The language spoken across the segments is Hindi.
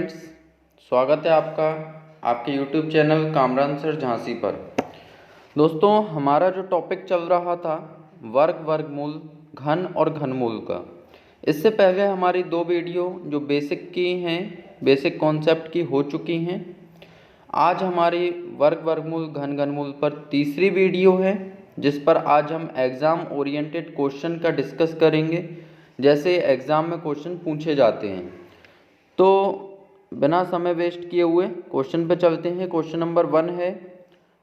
फ्रेंड्स, स्वागत है आपका आपके YouTube channel Kamran sir Jhansi पर। दोस्तों, हमारा जो टॉपिक चल रहा था वर्ग, वर्गमूल, घन और घनमूल का, इससे पहले हमारी 2 वीडियो जो बेसिक की हैं, बेसिक कॉन्सेप्ट की हो चुकी हैं। आज हमारी वर्ग, वर्गमूल, घन, घनमूल पर तीसरी वीडियो है, जिस पर आज हम एग्ज़ाम ओरिएंटेड क्वेश्चन का डिस्कस करेंगे, जैसे एग्ज़ाम में क्वेश्चन पूछे जाते हैं। तो बिना समय वेस्ट किए हुए क्वेश्चन पे चलते हैं। क्वेश्चन नंबर 1 है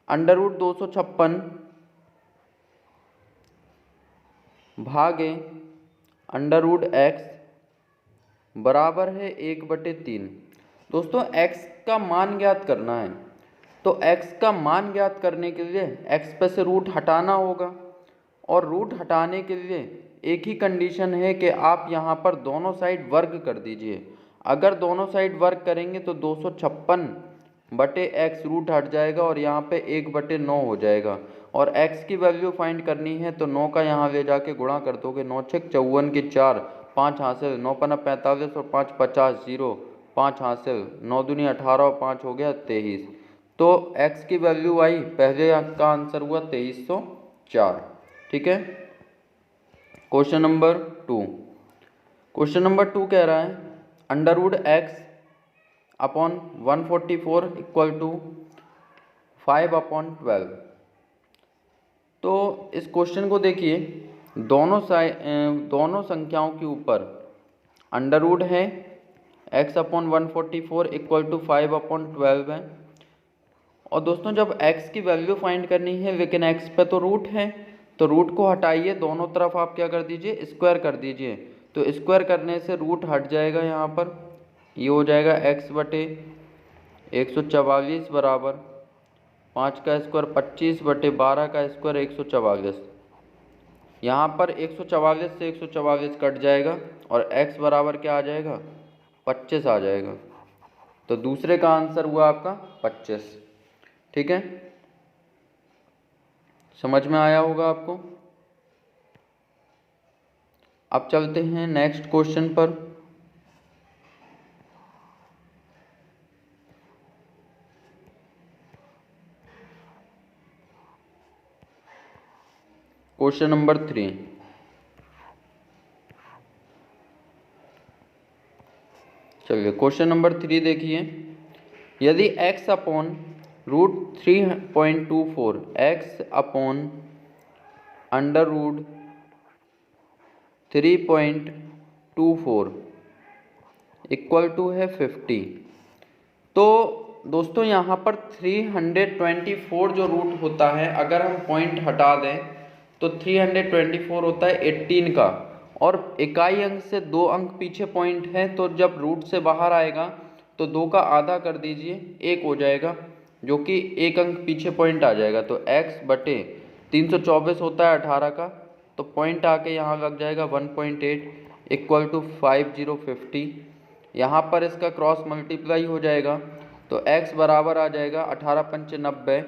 अंडर रूट 256 भागे अंडर रूट x बराबर है 1/3। दोस्तों, x का मान ज्ञात करना है, तो x का मान ज्ञात करने के लिए x पे से रूट हटाना होगा, और रूट हटाने के लिए एक ही कंडीशन है कि आप यहाँ पर दोनों साइड वर्ग कर दीजिए। अगर दोनों साइड वर्ग करेंगे तो 256/x रूट हट जाएगा और यहाँ पे 1/9 हो जाएगा। और x की वैल्यू फाइंड करनी है तो 9 का यहाँ ले जाके गुणा कर दोगे। 9 छक 54 के 4, 5 हासिल, 9 पन्ना 45 और 5 50, 0 5 हासिल, 9 दूनी 18 और 5 हो गया 23। तो x की वैल्यू आई, पहले का आंसर हुआ 2304। ठीक है। क्वेश्चन नंबर 2 कह रहा है under root x upon 144 equal to 5/12। तो इस क्वेश्चन को देखिए, दोनों संख्याओं के ऊपर अंडर रूट है, x अपॉन 144 इक्वल टू 5/12 है। और दोस्तों, जब x की वैल्यू फाइंड करनी है लेकिन x पे तो रूट है, तो रूट को हटाइए, दोनों तरफ आप क्या कर दीजिए, स्क्वायर कर दीजिए। तो स्क्वायर करने से रूट हट जाएगा, यहाँ पर ये हो जाएगा x/144 बराबर 5 का स्क्वायर 25/12 का स्क्वायर 144। यहाँ पर 144 से 144 कट जाएगा और x बराबर क्या आ जाएगा, 25 आ जाएगा। तो दूसरे का आंसर हुआ आपका 25। ठीक है, समझ में आया होगा आपको। अब चलते हैं नेक्स्ट क्वेश्चन पर। Question number 3। चलिए क्वेश्चन नंबर 3 देखिए। यदि x upon root 3.24 x upon under root 3.24 equal to है 50। तो दोस्तों, यहाँ पर 324 जो रूट होता है, अगर हम पॉइंट हटा दें तो 324 होता है 18 का, और इकाई अंक से 2 अंक पीछे पॉइंट है, तो जब रूट से बाहर आएगा तो 2 का आधा कर दीजिए, 1 हो जाएगा, जो कि 1 अंक पीछे पॉइंट आ जाएगा। तो x/324 होता है 18 का, तो पॉइंट आके यहाँ लग जाएगा 1.8 इक्वल टू 5050। यहाँ पर इसका क्रॉस मल्टीप्लाई हो जाएगा, तो x बराबर आ जाएगा 18×5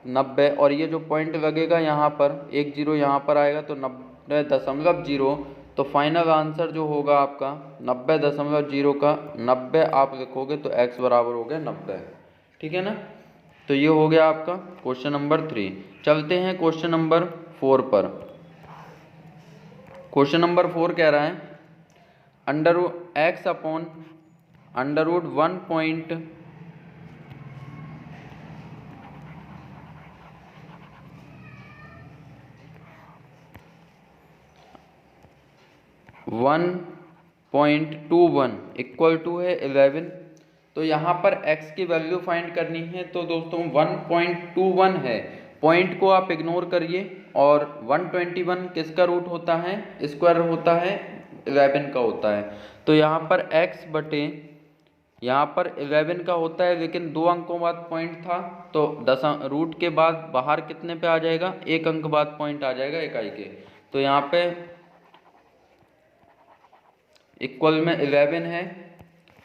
90, और ये जो पॉइंट लगेगा यहाँ पर 1 0 यहाँ पर आएगा, तो 90.0। तो फाइनल आंसर जो होगा आपका 90.0 का 90 आप लिखोगे तो x बराबर हो गया 90। ठीक है ना। तो ये हो गया आपका क्वेश्चन नंबर 3। चलते हैं क्वेश्चन नंबर 4 पर। क्वेश्चन नंबर 4 कह रहा है under x upon under root 1.21 equal to है 11। तो यहाँ पर x की वैल्यू फाइंड करनी है, तो दोस्तों 1.21 है, पॉइंट को आप इग्नोर करिए, और 121 किसका रूट होता है, स्क्वायर होता है, 11 का होता है। तो यहाँ पर x बटे यहाँ पर 11 का होता है, लेकिन 2 अंकों बाद पॉइंट था, तो रूट के बाद बाहर कितने पे आ जाएगा, 1 अंक बाद पॉइंट आ जाएगा इकाई के। तो यहाँ पे इक्वल में 11 है।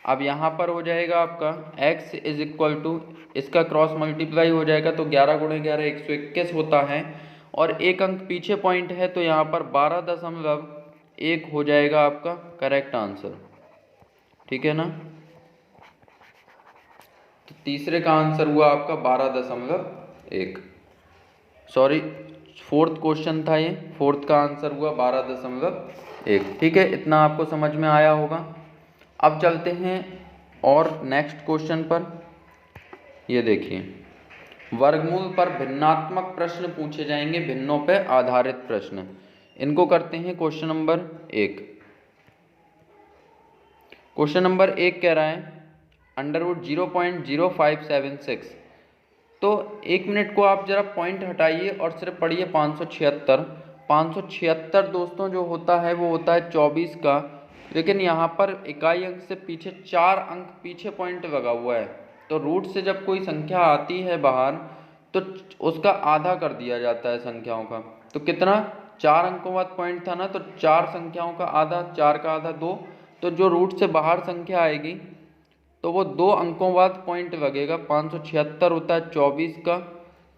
अब यहाँ पर हो जाएगा आपका x इज इक्वल टू, इसका क्रॉस मल्टीप्लाई हो जाएगा, तो 11 × 11 121 होता है, और 1 अंक पीछे पॉइंट है, तो यहाँ पर 12.1 हो जाएगा आपका करेक्ट आंसर। ठीक है ना। तो तीसरे का आंसर हुआ आपका 12.1। सॉरी, फोर्थ क्वेश्चन था ये, फोर्थ का आंसर हुआ 12.1। ठीक है, इतना आपको समझ में आया होगा। अब चलते हैं और नेक्स्ट क्वेश्चन पर। ये देखिए, वर्गमूल पर भिन्नात्मक प्रश्न पूछे जाएंगे, भिन्नों पर आधारित प्रश्न। इनको करते हैं क्वेश्चन नंबर 1। क्वेश्चन नंबर 1 कह रहा है √0.0576। तो 1 मिनट को आप जरा पॉइंट हटाइए और सिर्फ पढ़िए 576। 576 दोस्तों जो होता है वो होता है 24 का, लेकिन यहाँ पर इकाई अंक से पीछे 4 अंक पीछे पॉइंट लगा हुआ है। तो रूट से जब कोई संख्या आती है बाहर तो उसका आधा कर दिया जाता है संख्याओं का। तो कितना, 4 अंकों बाद पॉइंट था ना, तो 4 संख्याओं का आधा, 4 का आधा 2। तो जो रूट से बाहर संख्या आएगी तो वो 2 अंकों बाद पॉइंट लगेगा। 576 होता है 24 का,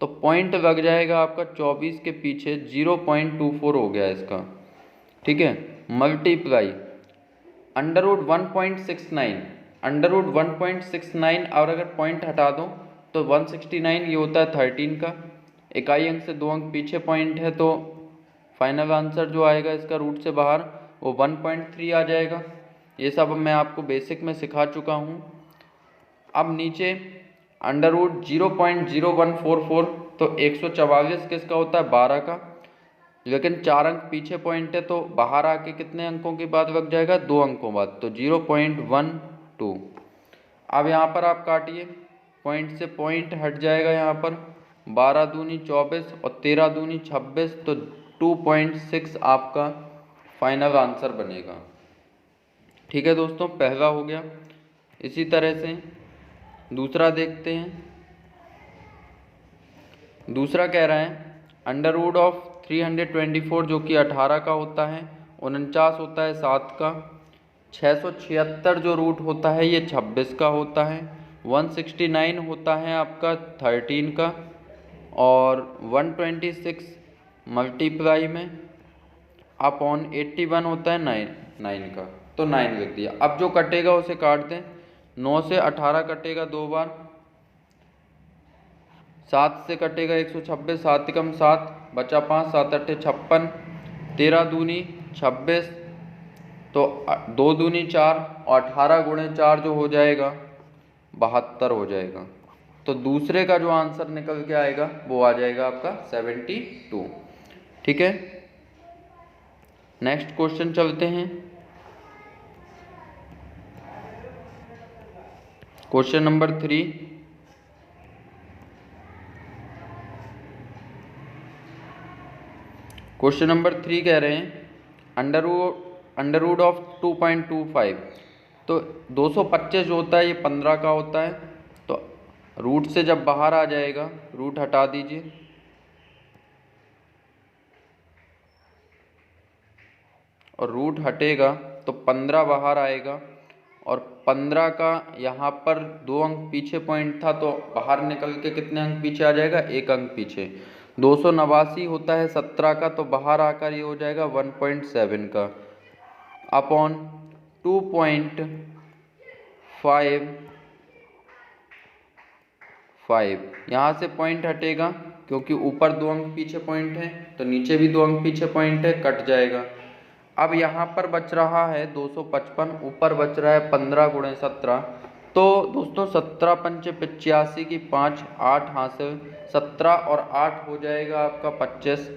तो पॉइंट लग जाएगा आपका 24 के पीछे 0.24 हो गया इसका। ठीक है, मल्टीप्लाई √1.69, √1.69 और अगर पॉइंट हटा दो तो 169, ये होता है 13 का। इकाई अंक से 2 अंक पीछे पॉइंट है, तो फाइनल आंसर जो आएगा इसका रूट से बाहर वो 1.3 आ जाएगा। ये सब मैं आपको बेसिक में सिखा चुका हूँ। अब नीचे √0.0144, तो 144 किसका होता है, 12 का, लेकिन 4 अंक पीछे पॉइंट है, तो बाहर आके कितने अंकों के बाद लग जाएगा, 2 अंकों बाद, तो 0.12। अब यहाँ पर आप काटिए, पॉइंट से पॉइंट हट जाएगा यहाँ पर, 12 दूनी 24 और 13 दूनी 26, तो 2.6 आपका फाइनल आंसर बनेगा। ठीक है दोस्तों, पहला हो गया। इसी तरह से दूसरा देखते हैं। दूसरा कह रहा है √324 जो कि 18 का होता है, 49 होता है 7 का, 676 जो रूट होता है ये 26 का होता है, 169 होता है आपका 13 का, और 126 मल्टीप्लाई में अपॉन 81 होता है 9 का, तो 9 लिख दिया। अब जो कटेगा उसे काट दें। 9 से 18 कटेगा 2 बार, 7 से कटेगा 126, 7 एकम 7, बचा 5, 7 अट्ठे 56, 13 दूनी 26, तो 2 दूनी 4 और 18 गुणे 4 जो हो जाएगा 72 हो जाएगा। तो दूसरे का जो आंसर निकल के आएगा वो आ जाएगा आपका 72। ठीक है, नेक्स्ट क्वेश्चन चलते हैं। Question number 3। क्वेश्चन नंबर 3 कह रहे हैं √2.25। तो 225 जो होता है ये 15 का होता है, तो रूट से जब बाहर आ जाएगा, रूट हटा दीजिए, और रूट हटेगा तो 15 बाहर आएगा, और 15 का यहाँ पर 2 अंक पीछे पॉइंट था, तो बाहर निकल के कितने अंक पीछे आ जाएगा, 1 अंक पीछे। 289 होता है 17 का, तो बाहर आकर ये हो जाएगा 1.7 का, अपॉन 2.55। यहाँ से पॉइंट हटेगा क्योंकि ऊपर 2 अंक पीछे पॉइंट है, तो नीचे भी 2 अंक पीछे पॉइंट है, कट जाएगा। अब यहाँ पर बच रहा है 255, ऊपर बच रहा है 15 गुणे 17। तो दोस्तों 17 पंचे 85 की 5, 8 हासिल, 17 और 8 हो जाएगा आपका 25।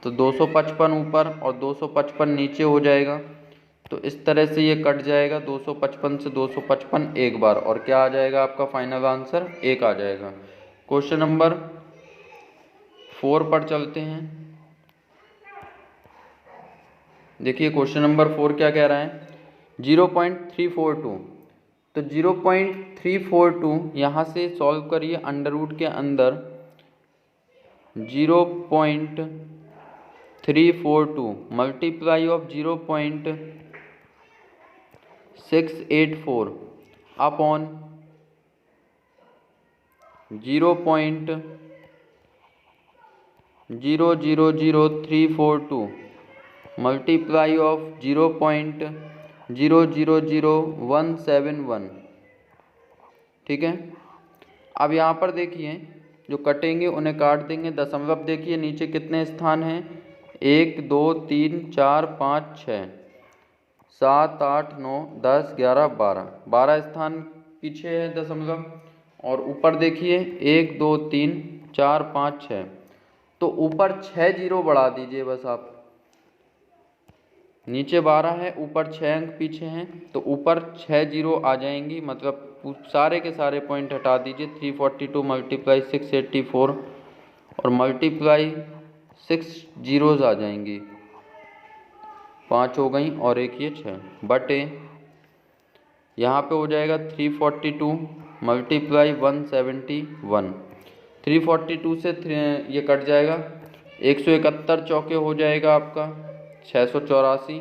तो 255 ऊपर और 255 नीचे हो जाएगा, तो इस तरह से ये कट जाएगा। 255 से 255 एक बार, और क्या आ जाएगा आपका फाइनल आंसर, 1 आ जाएगा। क्वेश्चन नंबर 4 पर चलते हैं। देखिए क्वेश्चन नंबर 4 क्या कह रहा है, 0.342। तो 0.342 यहाँ से सॉल्व करिए, अंडर रूट के अंदर 0.342 multiply of 0.684 upon 0.000342 multiply of 0.000171 ठीक है। अब यहाँ पर देखिए जो कटेंगे उन्हें काट देंगे। दशमलव देखिए नीचे कितने स्थान हैं, 1 2 3 4 5 6 7 8 9 10 11 12, 12 स्थान पीछे है दशमलव। और ऊपर देखिए 1 2 3 4 5 6, तो ऊपर 6 जीरो बढ़ा दीजिए बस आप। नीचे 12 है, ऊपर 6 अंक पीछे हैं, तो ऊपर 6 जीरो आ जाएंगी, मतलब सारे के सारे पॉइंट हटा दीजिए। 342 मल्टीप्लाई 684 और मल्टीप्लाई 6 जीरोज़ आ जाएंगी, 5 हो गई और एक ये 6 बटे यहाँ पे हो जाएगा 342 मल्टीप्लाई 171। 342 से ये कट जाएगा, 171 चौके हो जाएगा आपका 684।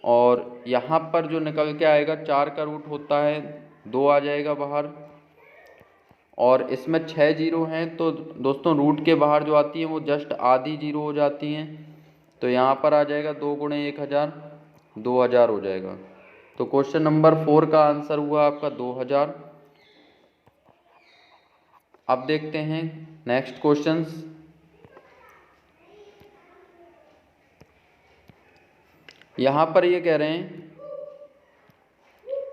और यहाँ पर जो निकल के आएगा 4 का रूट होता है 2 आ जाएगा बाहर। और इसमें 6 जीरो हैं, तो दोस्तों रूट के बाहर जो आती हैं वो जस्ट आधी जीरो हो जाती हैं। तो यहाँ पर आ जाएगा 2 गुणे 1000, 2000 हो जाएगा। तो क्वेश्चन नंबर 4 का आंसर हुआ आपका 2000। अब देखते हैं नेक्स्ट क्वेश्चंस। यहाँ पर ये कह रहे हैं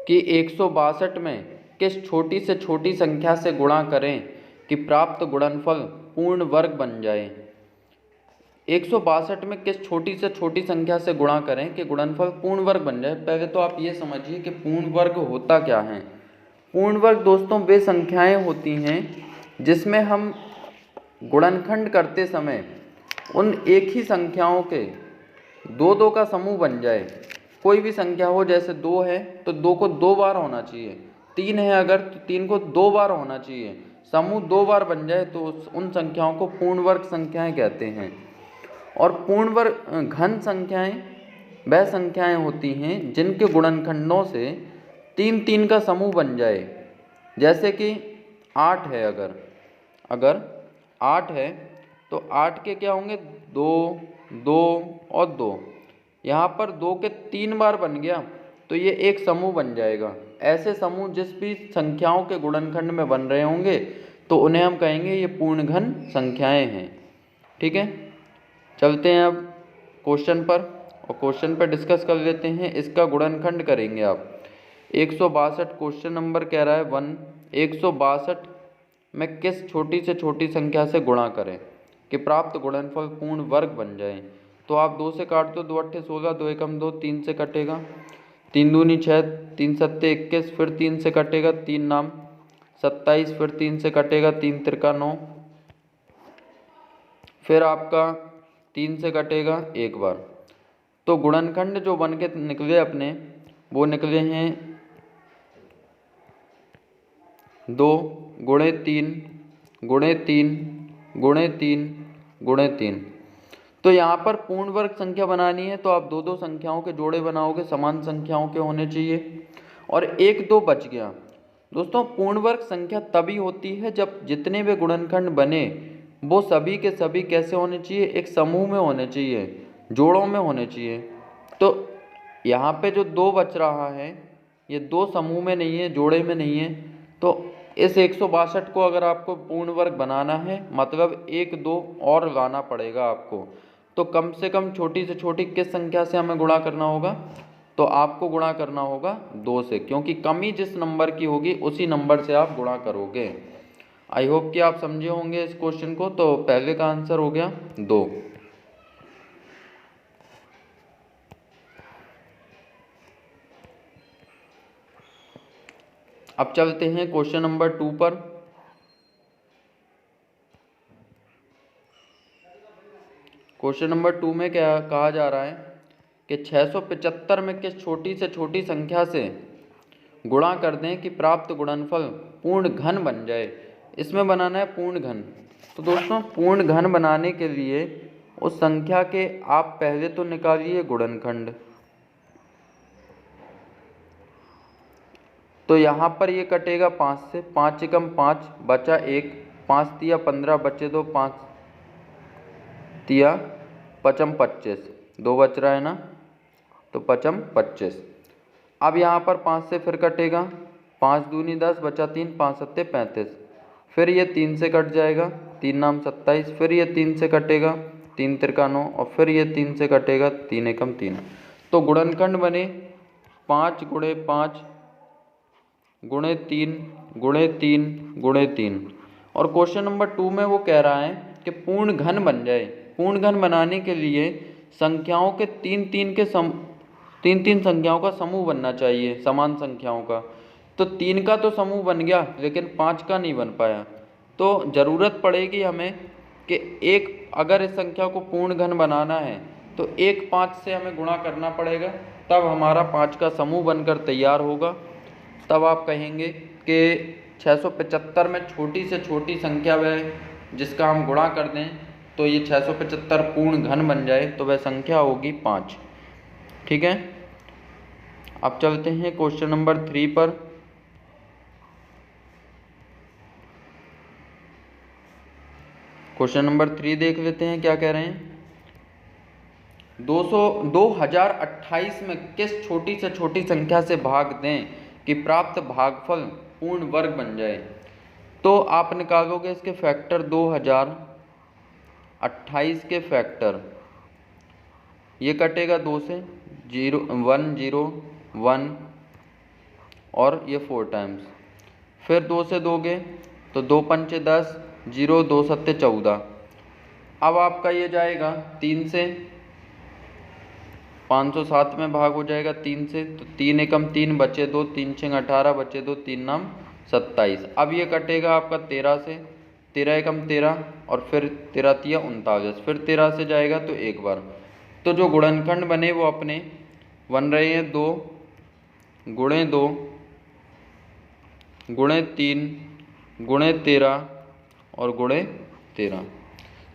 कि 162 में किस छोटी से छोटी संख्या से गुणा करें कि प्राप्त गुणनफल पूर्ण वर्ग बन जाए। 162 में किस छोटी से छोटी संख्या से गुणा करें कि गुणनफल पूर्ण वर्ग बन जाए। पहले तो आप ये समझिए कि पूर्ण वर्ग होता क्या है। पूर्ण वर्ग दोस्तों वे संख्याएं होती हैं जिसमें हम गुणनखंड करते समय उन एक ही संख्याओं के दो दो का समूह बन जाए। कोई भी संख्या हो, जैसे 2 है तो 2 को 2 बार होना चाहिए, 3 है अगर तो 3 को 2 बार होना चाहिए, समूह 2 बार बन जाए तो उन संख्याओं को पूर्ण वर्ग संख्याएं कहते हैं। और पूर्ण वर्ग घन संख्याएं वह संख्याएं होती हैं जिनके गुणनखंडों से 3 3 का समूह बन जाए। जैसे कि 8 है, अगर 8 है तो 8 के क्या होंगे, 2 2 और 2। यहाँ पर 2 के 3 बार बन गया तो ये एक समूह बन जाएगा। ऐसे समूह जिस भी संख्याओं के गुणनखंड में बन रहे होंगे तो उन्हें हम कहेंगे ये पूर्ण घन संख्याएं हैं। ठीक है, चलते हैं अब क्वेश्चन पर और क्वेश्चन पर डिस्कस कर लेते हैं। इसका गुणनखंड करेंगे आप। 162 क्वेश्चन नंबर कह रहा है 1, 162 में किस छोटी से छोटी संख्या से गुणा करें कि प्राप्त गुणनफल पूर्ण वर्ग बन जाए। तो आप 2 से काट दो, 2 अट्ठे 16, 2 एकम 2, 3 से कटेगा, 3 दूनी 6, 3 सत्ते 21, फिर 3 से कटेगा, 3 नाम 27, फिर 3 से कटेगा, 3 तिरका 9, फिर आपका 3 से कटेगा एक बार। तो गुणनखंड जो बन के निकले अपने वो निकले हैं 2 गुणे 3 गुणे 3 गुणे 3 गुणे 3। तो यहाँ पर पूर्ण वर्ग संख्या बनानी है तो आप दो दो संख्याओं के जोड़े बनाओगे, समान संख्याओं के होने चाहिए। और 1 2 बच गया। दोस्तों पूर्ण वर्ग संख्या तभी होती है जब जितने भी गुणनखंड बने वो सभी के सभी कैसे होने चाहिए, एक समूह में होने चाहिए, जोड़ों में होने चाहिए। तो यहाँ पे जो 2 बच रहा है ये 2 समूह में नहीं है, जोड़े में नहीं है। तो इस 162 को अगर आपको पूर्ण वर्ग बनाना है मतलब 1 2 और लाना पड़ेगा आपको। तो कम से कम छोटी से छोटी किस संख्या से हमें गुणा करना होगा, तो आपको गुणा करना होगा 2 से, क्योंकि कमी जिस नंबर की होगी उसी नंबर से आप गुणा करोगे। आई होप कि आप समझे होंगे इस क्वेश्चन को। तो पहले का आंसर हो गया 2। अब चलते हैं क्वेश्चन नंबर 2 पर। क्वेश्चन नंबर 2 में क्या कहा जा रहा है कि 675 में किस छोटी से छोटी संख्या से गुणा कर दें कि प्राप्त गुणनफल पूर्ण घन बन जाए। इसमें बनाना है पूर्ण घन। तो दोस्तों पूर्ण घन बनाने के लिए उस संख्या के आप पहले तो निकालिए गुणनखंड। तो यहाँ पर ये कटेगा 5 से, 5 एकम 5 बचा 1, 5 तिया 15 बचे 2, 5 तिया पचम 25, 2 बच रहा है ना, तो पचम 25। अब यहाँ पर 5 से फिर कटेगा 5 दूनी 10 बचा 3, 5 सत्ते 35। फिर ये 3 से कट जाएगा, 3 नाम 27। फिर ये 3 से कटेगा, 3 तिरका 9। और फिर ये 3 से कटेगा, 3 एकम 3। तो गुणनखंड बने 5 गुणे 5 गुणे 3 गुणे 3 गुणे 3। और क्वेश्चन नंबर 2 में वो कह रहा है कि पूर्ण घन बन जाए। पूर्ण घन बनाने के लिए संख्याओं के तीन तीन संख्याओं का समूह बनना चाहिए, समान संख्याओं का। तो 3 का तो समूह बन गया, लेकिन 5 का नहीं बन पाया। तो ज़रूरत पड़ेगी हमें कि एक, अगर इस संख्या को पूर्ण घन बनाना है तो 1 5 से हमें गुणा करना पड़ेगा, तब हमारा 5 का समूह बनकर तैयार होगा। तब आप कहेंगे कि 675 में छोटी से छोटी संख्या वह जिसका हम गुणा कर दें तो ये 675 पूर्ण घन बन जाए, तो वह संख्या होगी 5। ठीक है, अब चलते हैं क्वेश्चन नंबर 3 पर। क्वेश्चन नंबर 3 देख लेते हैं क्या कह रहे हैं। 2028 में किस छोटी से छोटी संख्या से भाग दें कि प्राप्त भागफल पूर्ण वर्ग बन जाए। तो आप निकालोगे इसके फैक्टर 2028 के फैक्टर, ये कटेगा 2 से, 0 1 0 1 और ये 4 टाइम्स। फिर 2 से दोगे तो 2 पंचे 10, 0 2 सत्ते 14। अब आपका ये जाएगा 3 से, 507 में भाग हो जाएगा 3 से, तो 3 एकम 3 बचे 2, 3 छंग 18 बचे 2, 3 नाम 27। अब ये कटेगा आपका 13 से, 13 एकम 13 और फिर 13 तिया 39। फिर 13 से जाएगा तो एक बार। तो जो गुणनखंड बने वो अपने बन रहे हैं 2 गुणे 2 गुणे 3 गुणे 13 और गुणे 13।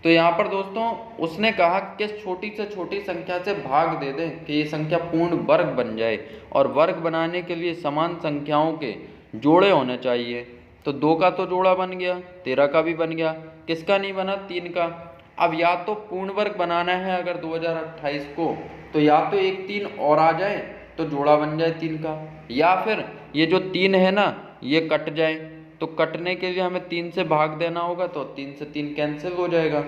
तो यहाँ पर दोस्तों उसने कहा कि छोटी से छोटी संख्या से भाग दे दें कि ये संख्या पूर्ण वर्ग बन जाए, और वर्ग बनाने के लिए समान संख्याओं के जोड़े होने चाहिए। तो 2 का तो जोड़ा बन गया, 13 का भी बन गया, किसका नहीं बना, 3 का। अब या तो पूर्ण वर्ग बनाना है अगर 2028 को, तो या तो एक 3 और आ जाए तो जोड़ा बन जाए 3 का, या फिर ये जो 3 है ना ये कट जाए। तो कटने के लिए हमें 3 से भाग देना होगा, तो 3 से 3 कैंसिल हो जाएगा।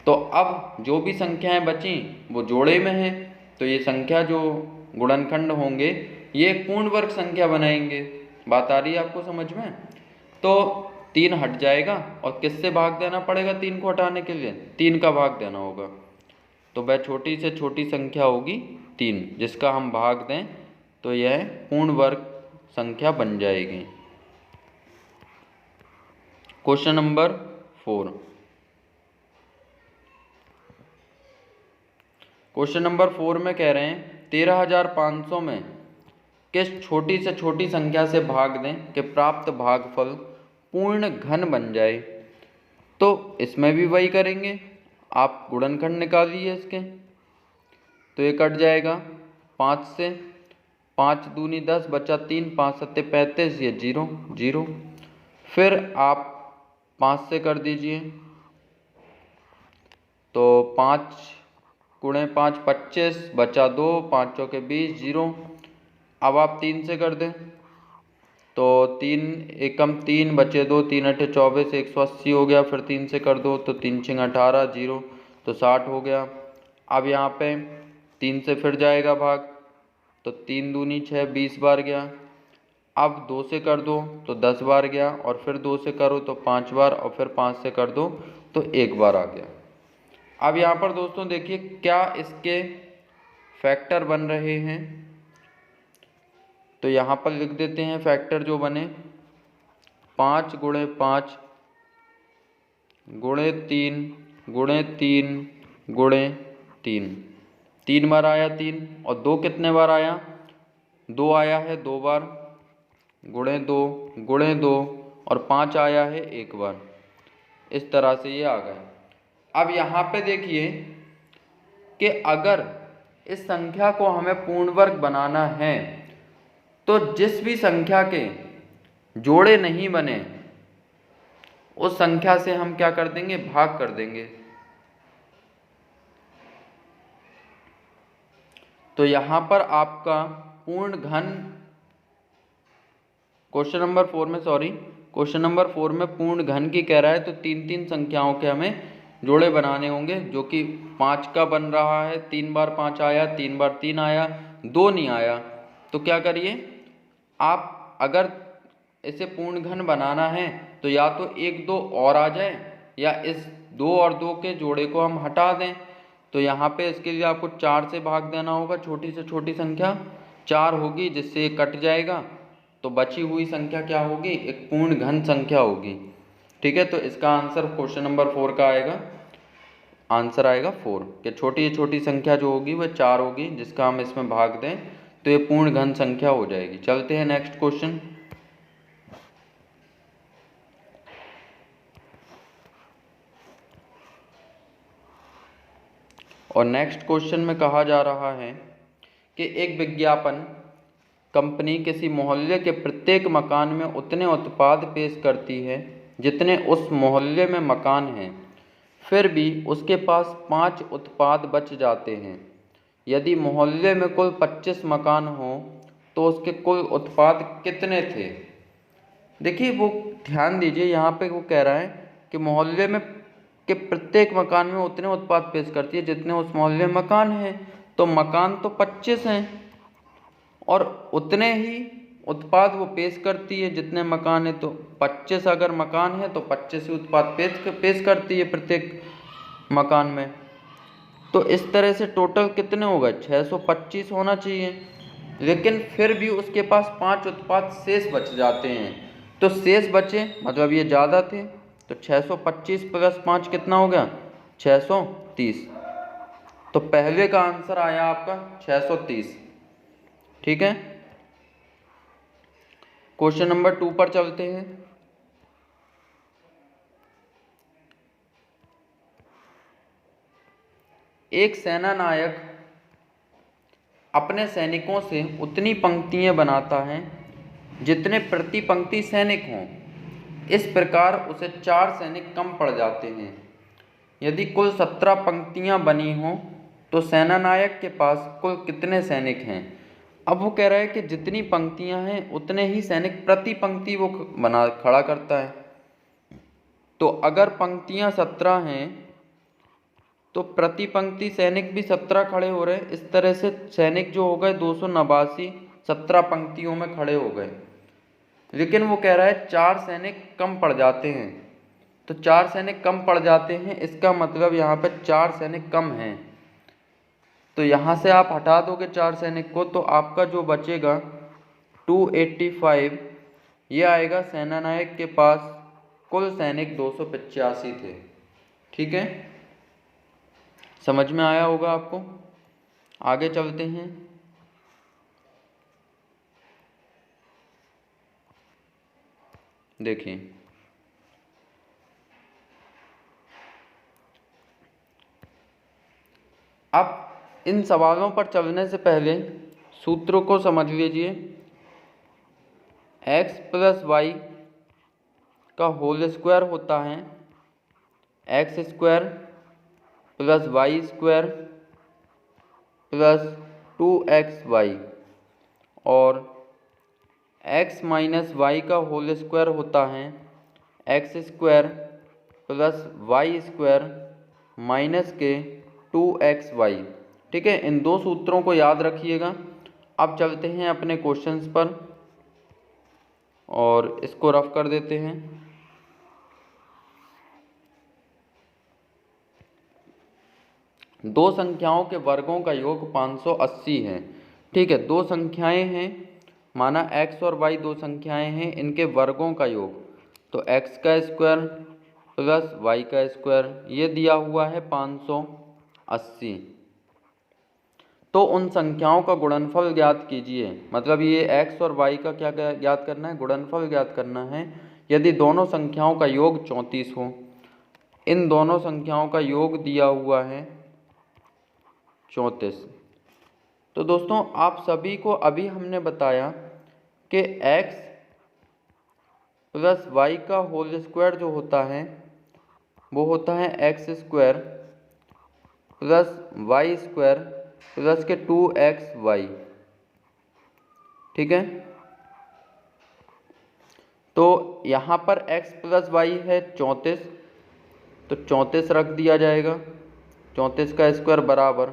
तो अब जो भी संख्याएं बची वो जोड़े में हैं, तो ये संख्या जो गुणनखंड होंगे ये पूर्ण वर्ग संख्या बनाएंगे। बात आ रही है आपको समझ में। तो 3 हट जाएगा और किससे भाग देना पड़ेगा, 3 को हटाने के लिए 3 का भाग देना होगा। तो वह छोटी से छोटी संख्या होगी 3, जिसका हम भाग दें तो यह पूर्ण वर्ग संख्या बन जाएगी। Question number 4। क्वेश्चन नंबर 4 में कह रहे हैं 13,500 में किस छोटी से छोटी संख्या से भाग दें कि प्राप्त भागफल पूर्ण घन बन जाए। तो इसमें भी वही करेंगे, आप गुणनखंड निकालिए इसके। तो ये कट जाएगा 5 से, 5 दूनी 10 बचा 3, 5 सत्ते 35, ये 0 0। फिर आप 5 से कर दीजिए, तो 5 गुणे 5 25 बचा 2, 5 चौके 20 0। अब आप 3 से कर दें तो 3 एकम 3 बचे 2, 3 अठे 24, 180 हो गया। फिर 3 से कर दो तो 3 छिंग 18 0, तो 60 हो गया। अब यहाँ पे 3 से फिर जाएगा भाग, तो 3 दूनी 6, 20 बार गया। अब 2 से कर दो तो 10 बार गया, और फिर 2 से करो तो 5 बार, और फिर 5 से कर दो तो 1 बार आ गया। अब यहाँ पर दोस्तों देखिए क्या इसके फैक्टर बन रहे हैं। तो यहाँ पर लिख देते हैं फैक्टर जो बने, 5 गुणे 5 गुणे 3 गुणे 3 गुणे 3। 3 बार आया 3, और 2 कितने बार आया, 2 आया है 2 बार, गुणे 2 गुणे 2, और 5 आया है 1 बार। इस तरह से ये आ गए। अब यहाँ पे देखिए कि अगर इस संख्या को हमें पूर्ण वर्ग बनाना है तो जिस भी संख्या के जोड़े नहीं बने उस संख्या से हम क्या कर देंगे, भाग कर देंगे। तो यहाँ पर आपका पूर्ण घन क्वेश्चन नंबर 4 में, सॉरी, क्वेश्चन नंबर 4 में पूर्ण घन की कह रहा है, तो तीन तीन संख्याओं के हमें जोड़े बनाने होंगे, जो कि 5 का बन रहा है। 3 बार 5 आया, 3 बार 3 आया, 2 नहीं आया। तो क्या करिए आप, अगर इसे पूर्ण घन बनाना है तो या तो 1 2 और आ जाए, या इस 2 और 2 के जोड़े को हम हटा दें। तो यहाँ पे इसके लिए आपको 4 से भाग देना होगा, छोटी से छोटी संख्या 4 होगी, जिससे ये कट जाएगा। तो बची हुई संख्या क्या होगी, एक पूर्ण घन संख्या होगी। ठीक है, तो इसका आंसर क्वेश्चन नंबर 4 का आएगा, आंसर आएगा 4, कि छोटी छोटी संख्या जो होगी वह 4 होगी, जिसका हम इसमें भाग दें तो ये पूर्ण घन संख्या हो जाएगी। चलते हैं नेक्स्ट क्वेश्चन। और नेक्स्ट क्वेश्चन में कहा जा रहा है कि एक विज्ञापन कंपनी किसी मोहल्ले के प्रत्येक मकान में उतने उत्पाद पेश करती है जितने उस मोहल्ले में मकान हैं, फिर भी उसके पास 5 उत्पाद बच जाते हैं। यदि मोहल्ले में कुल 25 मकान हो तो उसके कुल उत्पाद कितने थे। देखिए वो ध्यान दीजिए, यहाँ पे वो कह रहा है कि मोहल्ले में के प्रत्येक मकान में उतने उत्पाद पेश करती है जितने उस मोहल्ले में मकान हैं। तो मकान तो 25 हैं और उतने ही उत्पाद वो पेश करती है जितने मकान है। तो 25 अगर मकान है तो 25 ही उत्पाद पेश करती है प्रत्येक मकान में। तो इस तरह से टोटल कितने हो गए, 625 होना चाहिए। लेकिन फिर भी उसके पास 5 उत्पाद शेष बच जाते हैं। तो शेष बचे मतलब ये ज़्यादा थे, तो 625 प्लस 5 कितना हो गया, 630। तो पहले का आंसर आया आपका 630। ठीक है, क्वेश्चन नंबर 2 पर चलते हैं। एक सेना नायक अपने सैनिकों से उतनी पंक्तियां बनाता है जितने प्रति पंक्ति सैनिक हों। इस प्रकार उसे 4 सैनिक कम पड़ जाते हैं। यदि कुल 17 पंक्तियां बनी हों तो सेना नायक के पास कुल कितने सैनिक हैं। अब वो कह रहा है कि जितनी पंक्तियां हैं उतने ही सैनिक प्रति पंक्ति वो बना खड़ा करता है। तो अगर पंक्तियां 17 हैं तो प्रति पंक्ति सैनिक भी 17 खड़े हो रहे हैं। इस तरह से सैनिक जो हो गए 289 17 पंक्तियों में खड़े हो गए। लेकिन वो कह रहा है 4 सैनिक कम पड़ जाते हैं। तो 4 सैनिक कम पड़ जाते हैं, इसका मतलब यहाँ पे 4 सैनिक कम हैं। तो यहाँ से आप हटा दोगे 4 सैनिक को, तो आपका जो बचेगा 285, ये आएगा सेना नायक के पास कुल सैनिक 285 थे। ठीक है, समझ में आया होगा आपको। आगे चलते हैं। देखिए अब इन सवालों पर चलने से पहले सूत्रों को समझ लीजिए। x प्लस वाई का होल स्क्वायर होता है x square plus y square plus 2xy, और x माइनस वाई का होल स्क्वायर होता है x square plus y square minus के 2xy। ठीक है, इन दो सूत्रों को याद रखिएगा। अब चलते हैं अपने क्वेश्चंस पर और इसको रफ कर देते हैं। दो संख्याओं के वर्गों का योग 580 है। ठीक है, दो संख्याएं हैं, माना x और y दो संख्याएं हैं, इनके वर्गों का योग, तो x का स्क्वायर प्लस y का स्क्वायर, ये दिया हुआ है 580। तो उन संख्याओं का गुणनफल ज्ञात कीजिए। मतलब ये x और y का क्या ज्ञात करना है, गुणनफल ज्ञात करना है। यदि दोनों संख्याओं का योग 34 हो, इन दोनों संख्याओं का योग दिया हुआ है 34। तो दोस्तों आप सभी को अभी हमने बताया कि x प्लस वाई का होल स्क्वायर जो होता है वो होता है x square plus y square plus के 2xy। ठीक है, तो यहाँ पर x प्लस वाई है 34, तो 34 रख दिया जाएगा। 34 का स्क्वायर बराबर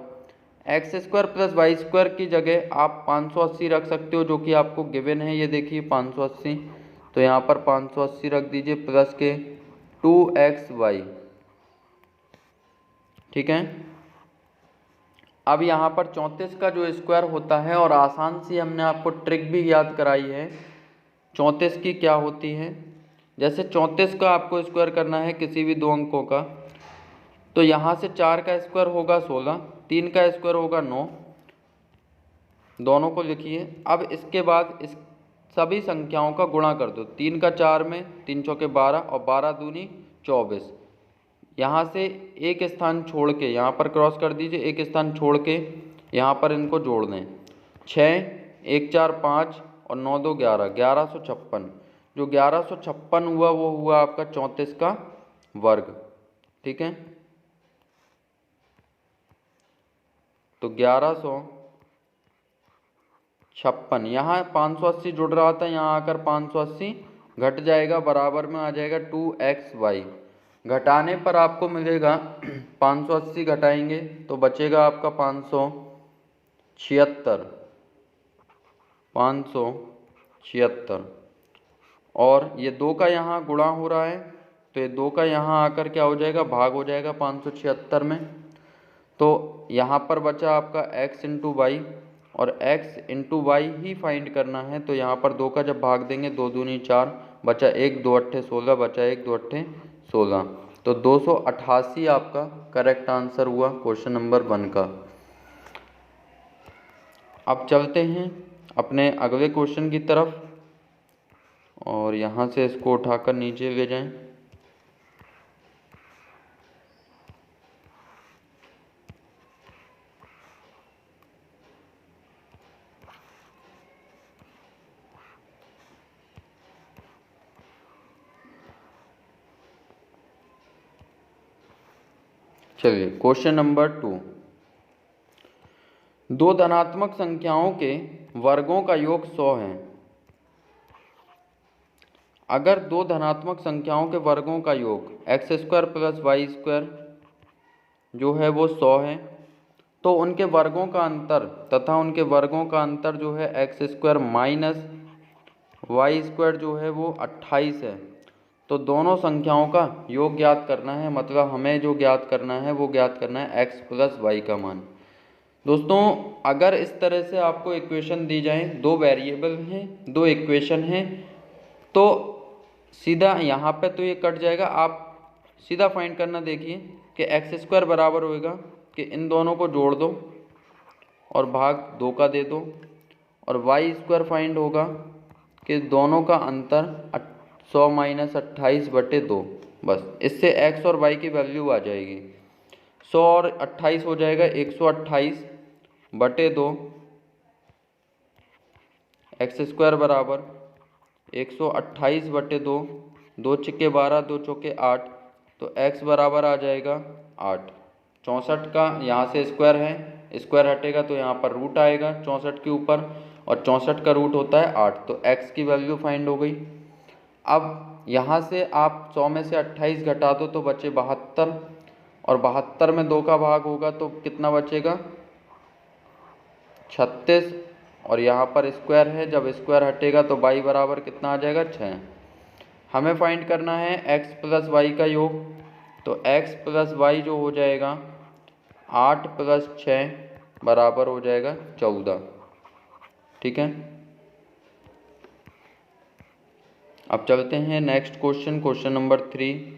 x square plus y square की जगह आप 580 रख सकते हो, जो कि आपको गिवन है। ये देखिए 580, तो यहाँ पर 580 रख दीजिए प्लस के 2xy। ठीक है। अब यहाँ पर 34 का जो स्क्वायर होता है, और आसान सी हमने आपको ट्रिक भी याद कराई है 34 की क्या होती है। जैसे 34 का आपको स्क्वायर करना है किसी भी दो अंकों का, तो यहाँ से 4 का स्क्वायर होगा 16, 3 का स्क्वायर होगा 9, दोनों को लिखिए। अब इसके बाद इस सभी संख्याओं का गुणा कर दो। 3 का 4 में, 3 चौके 12 और 12 दूनी 24। यहाँ से एक स्थान छोड़ के यहाँ पर क्रॉस कर दीजिए, एक स्थान छोड़ के यहाँ पर इनको जोड़ दें। 6, 1 4 5 और 9 2 11, 1156। जो 1156 हुआ वो हुआ आपका 34 का वर्ग। ठीक है, तो 1156। यहाँ 580 जुड़ रहा था, यहाँ आकर 580 घट जाएगा, बराबर में आ जाएगा 2xy। घटाने पर आपको मिलेगा 580 घटाएंगे तो बचेगा आपका 576। 576 और ये 2 का यहाँ गुणा हो रहा है, तो ये 2 का यहाँ आकर क्या हो जाएगा, भाग हो जाएगा 576 में। तो यहाँ पर बचा आपका x इंटू वाई, और x into why he find करना है। तो यहाँ पर 2 का जब भाग देंगे 2 दूनी 4, बचा 1 2 अट्ठे 16, बचा 1 2 अट्ठे 16। तो 288 आपका करेक्ट आंसर हुआ क्वेश्चन नंबर 1 का। अब चलते हैं अपने अगले क्वेश्चन की तरफ, और यहाँ से इसको उठाकर नीचे ले जाएं। चलिए क्वेश्चन नंबर 2। दो धनात्मक संख्याओं के वर्गों का योग 100 है। अगर दो धनात्मक संख्याओं के वर्गों का योग x square plus y square जो है वो 100 है, तो उनके वर्गों का अंतर तथा उनके वर्गों का अंतर जो है x square minus y square जो है वो 28 है। तो दोनों संख्याओं का योग ज्ञात करना है, मतलब हमें जो ज्ञात करना है वो ज्ञात करना है x प्लस वाई का मान। दोस्तों अगर इस तरह से आपको इक्वेशन दी जाए, दो वेरिएबल हैं, दो इक्वेशन हैं, तो सीधा यहाँ पे तो ये कट जाएगा। आप सीधा फाइंड करना, देखिए कि एक्स स्क्वायर बराबर होएगा कि इन दोनों को जोड़ दो और भाग 2 का दे दो, और वाई स्क्वायर फाइंड होगा कि दोनों का अंतर 100 माइनस 28 बटे 2। बस इससे x और y की वैल्यू आ जाएगी। 100 और 28 हो जाएगा 128 बटे 2, एक्स स्क्वायर बराबर 128 बटे 2, 2 छिक्के 12, 2 चौके 8, तो x बराबर आ जाएगा 8। 64 का यहाँ से स्क्वायर है, स्क्वायर हटेगा तो यहाँ पर रूट आएगा 64 के ऊपर, और 64 का रूट होता है 8, तो x की वैल्यू फाइंड हो गई। अब यहाँ से आप 100 में से 28 घटा दो तो बचे 72, और 72 में 2 का भाग होगा तो कितना बचेगा 36, और यहाँ पर स्क्वायर है, जब स्क्वायर हटेगा तो y बराबर कितना आ जाएगा 6। हमें फाइंड करना है x प्लस वाई का योग, तो x प्लस वाई जो हो जाएगा 8 प्लस 6 बराबर हो जाएगा 14। ठीक है, अब चलते हैं नेक्स्ट क्वेश्चन, क्वेश्चन नंबर 3।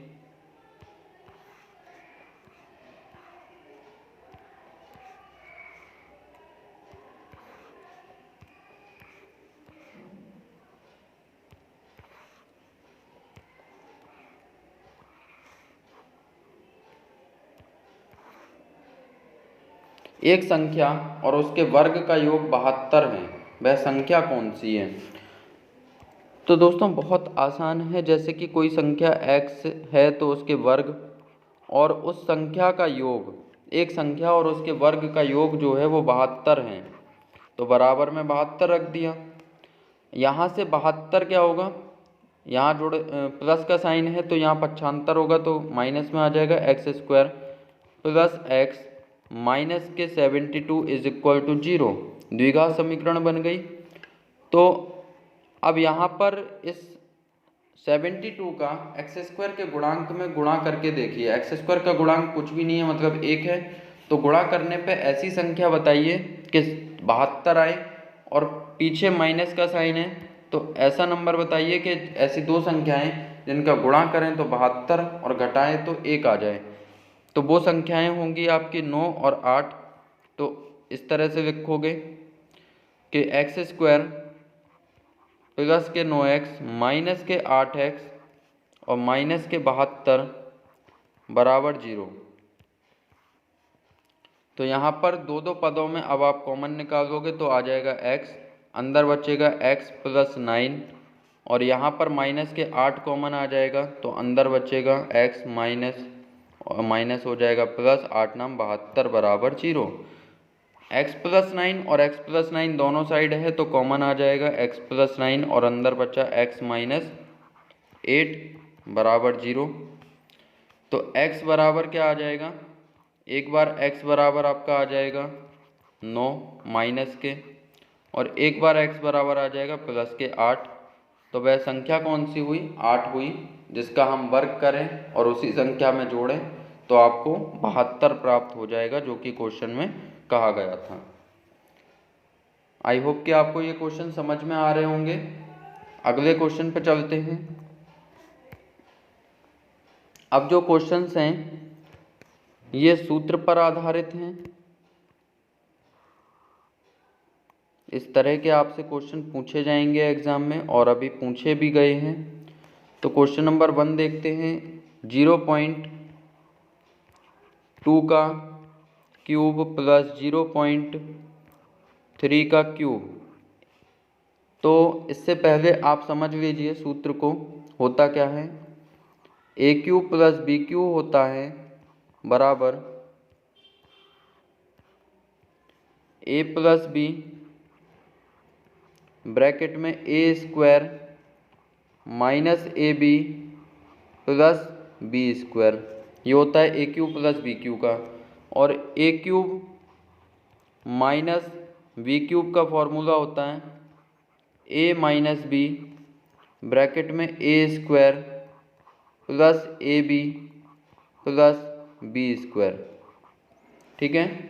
एक संख्या और उसके वर्ग का योग 72 है, वह संख्या कौन सी है। तो दोस्तों बहुत आसान है, जैसे कि कोई संख्या x है तो उसके वर्ग और उस संख्या का योग, एक संख्या और उसके वर्ग का योग जो है वो 72 है, तो बराबर में 72 रख दिया। यहाँ से 72 क्या होगा, यहाँ प्लस का साइन है तो यहाँ पक्षांतर होगा तो माइनस में आ जाएगा x square plus x minus के 72 इज इक्वल टू 0। द्विघात समीकरण बन गई। तो अब यहाँ पर इस 72 का एक्स स्क्वायर के गुणांक में गुणा करके देखिए। एक्स स्क्वायर का गुणांक कुछ भी नहीं है, मतलब 1 है। तो गुणा करने पे ऐसी संख्या बताइए कि 72 आए और पीछे माइनस का साइन है, तो ऐसा नंबर बताइए कि ऐसी दो संख्याएं जिनका गुणा करें तो 72 और घटाएं तो 1 आ जाए। तो वो संख्याएं होंगी आपकी 9 और 8। तो इस तरह से लिखोगे कि एक्स स्क्वायर प्लस के 9x माइनस के 8x और माइनस के 72 बराबर 0। तो यहाँ पर दो दो पदों में अब आप कॉमन निकालोगे तो आ जाएगा x, अंदर बचेगा x प्लस 9 और यहाँ पर माइनस के 8 कॉमन आ जाएगा तो अंदर बचेगा x माइनस और माइनस हो जाएगा प्लस 8 9 72 बराबर 0। x प्लस 9 और x प्लस 9 दोनों साइड है तो कॉमन आ जाएगा x प्लस 9 और अंदर बचा x माइनस 8 बराबर 0। तो x बराबर क्या आ जाएगा, एक बार x बराबर आपका आ जाएगा 9 माइनस के और एक बार x बराबर आ जाएगा प्लस के 8। तो वह संख्या कौन सी हुई, 8 हुई, जिसका हम वर्ग करें और उसी संख्या में जोड़ें तो आपको 72 प्राप्त हो जाएगा, जो कि क्वेश्चन में कहा गया था। आई होप कि आपको ये क्वेश्चन समझ में आ रहे होंगे। अगले क्वेश्चन पे चलते हैं। अब जो क्वेश्चंस हैं ये सूत्र पर आधारित हैं। इस तरह के आपसे क्वेश्चन पूछे जाएंगे एग्जाम में और अभी पूछे भी गए हैं। तो क्वेश्चन नंबर 1 देखते हैं। 0.2 का क्यूब प्लस 0.3 का क्यूब। तो इससे पहले आप समझ लीजिए सूत्र को, होता क्या है। A cube plus B cube होता है बराबर ए प्लस बी ब्रैकेट में A square minus A B plus B square. ये होता है A cube plus B cube का। और A cube minus B cube का फॉर्मूला होता है ए माइनस बी ब्रैकेट में A square plus A B plus B square. ठीक है,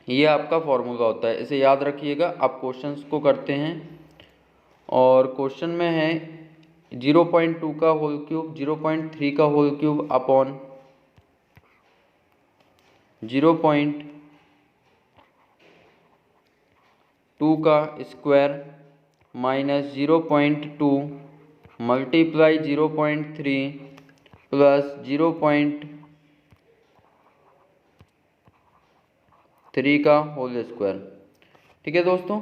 ये आपका फॉर्मूला होता है, इसे याद रखिएगा। आप क्वेश्चंस को करते हैं और क्वेश्चन में है 0.2 का होल क्यूब 0.3 का होल क्यूब अपॉन 0.2 का स्क्वायर माइनस 0.2 मल्टीप्लाई 0.3 प्लस 0.3 का होल स्क्वायर। ठीक है दोस्तों,